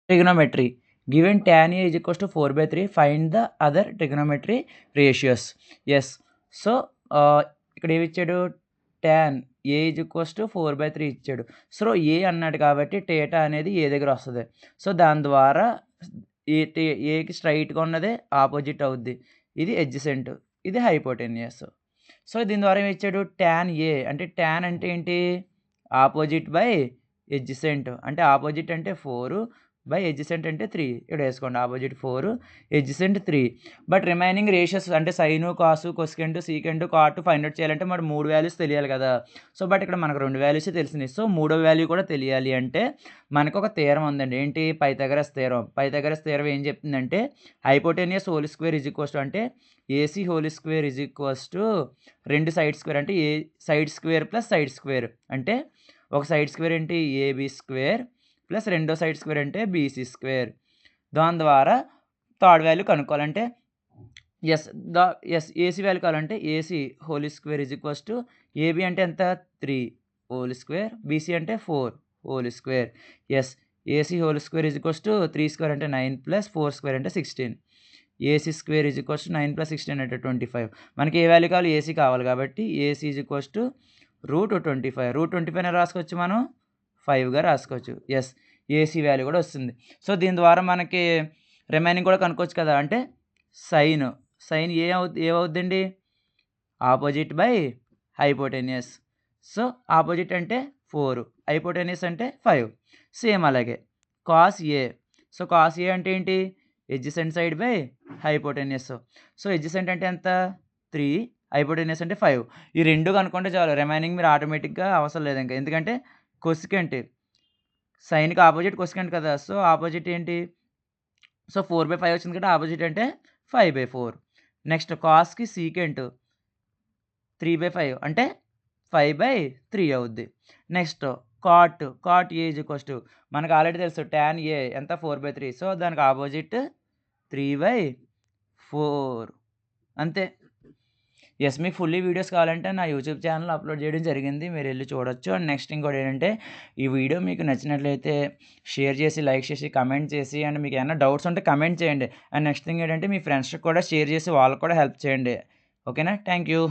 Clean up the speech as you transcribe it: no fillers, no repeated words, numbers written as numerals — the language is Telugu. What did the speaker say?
Trigonometry given tan A is equals to 4/3 find the other trigonometry ratios. Yes. So ఇక్కడ ఏమి ఇచ్చాడు, tan A is equals to 4/3 ఇచ్చాడు. సో ఏ అన్నాడు కాబట్టి టేటా అనేది ఏ దగ్గర వస్తుంది. సో దాని ద్వారా ఏకి స్ట్రైట్గా ఉన్నదే ఆపోజిట్ అవుద్ది. ఇది ఎడ్జసెంట్, ఇది హైపోటెన్యూస్. సో దీని ద్వారా ఏమి ఇచ్చాడు, tan A అంటే tan అంటే ఏంటి, ఆపోజిట్ బై ఎడ్జసెంట్. అంటే ఆపోజిట్ అంటే 4 బై ఎడ్జసెంట్ అంటే 3. ఇక్కడ వేసుకోండి, opposite 4 adjacent 3. But remaining ratios అంటే సైను, కాసు, కొసెకెంట్, సీకెంట్, కాట్ ఫైండ్ అవుట్ చేయాలంటే మరి 3 వాల్యూస్ తెలియాలి కదా. సో బట్ ఇక్కడ మనకు 2 వాల్యూసే తెలిసినాయి. సో 3వ వాల్యూ కూడా తెలియాలి అంటే మనకు ఒక థీరం ఉందండి. ఏంటి, పైథాగరస్ థీరం. పైథాగరస్ థీరం ఏం చెప్తుందంటే hypotenuse whole square is equals to అంటే AC whole square is equals to 2 side square అంటే A side square plus side square. అంటే ఒక సైడ్ స్క్వేర్ ఏంటి, ఏబీ స్క్వేర్ ప్లస్ రెండో సైడ్ స్క్వేర్ అంటే బీసీ స్క్వేర్. దాని ద్వారా థర్డ్ వాల్యూ కనుక్కోవాలంటే ఏసీ వాల్యూ కావాలంటే AC whole square is equals to AB అంటే ఎంత 3 హోల్ స్క్వేర్, బీసీ అంటే 4 whole square. AC whole square is equals to 3 square అంటే 9 ప్లస్ 4 స్క్వేర్ అంటే 16. AC square is equals to 9 plus 16 అంటే 25. మనకి ఏ వాల్యూ కావాలి, ఏసీ కావాలి కాబట్టి ఏసీ ఈజ్ ఈక్వల్స్ టు √25. √25 రాసుకోవచ్చు, మనం 5గా రాసుకోవచ్చు. ఏసీ వాల్యూ కూడా వస్తుంది. సో దీని ద్వారా మనకి రిమైనింగ్ కూడా కనుక్కోవచ్చు కదా. అంటే సైన్ ఏమవుద్దండి, opposite by hypotenuse. So opposite అంటే 4, హైపోటెన్యూస్ అంటే 5. సేమ్ అలాగే cos A. So cos A అంటే ఏంటి, adjacent side by hypotenuse. So adjacent అంటే ఎంత 3, హైపోటెన్యూస్ అంటే 5. ఈ రెండు కనుక్కుంటే చాలు, రిమైనింగ్ మీరు ఆటోమేటిక్గా అవసరం లేదు ఇంకా. ఎందుకంటే కొసెకెంట్ సైన్కి ఆపోజిట్ కొసెకెంట్ కదా. సో ఆపోజిట్ ఏంటి, సో 4/5 వచ్చింది కాబట్టి ఆపోజిట్ అంటే 5/4. నెక్స్ట్ కాస్కి సీకెంట్ 3/5 అంటే 5/3 అవుద్ది. Next cot A is equals to మనకు ఆల్రెడీ తెలుసు tan ఏ ఎంత 4/3. సో దానికి ఆపోజిట్ 3/4 అంతే. మీకు ఫుల్లీ వీడియోస్ కావాలంటే నా యూట్యూబ్ ఛానల్ అప్లోడ్ చేయడం జరిగింది, మీరు వెళ్ళి చూడొచ్చు. అండ్ నెక్స్ట్ ఇంకోటి ఏంటంటే ఈ వీడియో మీకు నచ్చినట్లయితే షేర్ చేసి, లైక్ చేసి, కమెంట్ చేసి, అండ్ మీకు ఏమైనా డౌట్స్ ఉంటే కమెంట్ చేయండి. అండ్ నెక్స్ట్ థింగ్ ఏంటంటే మీ ఫ్రెండ్స్కి కూడా షేర్ చేసి వాళ్ళకి కూడా హెల్ప్ చేయండి. ఓకేనా, థ్యాంక్ యూ.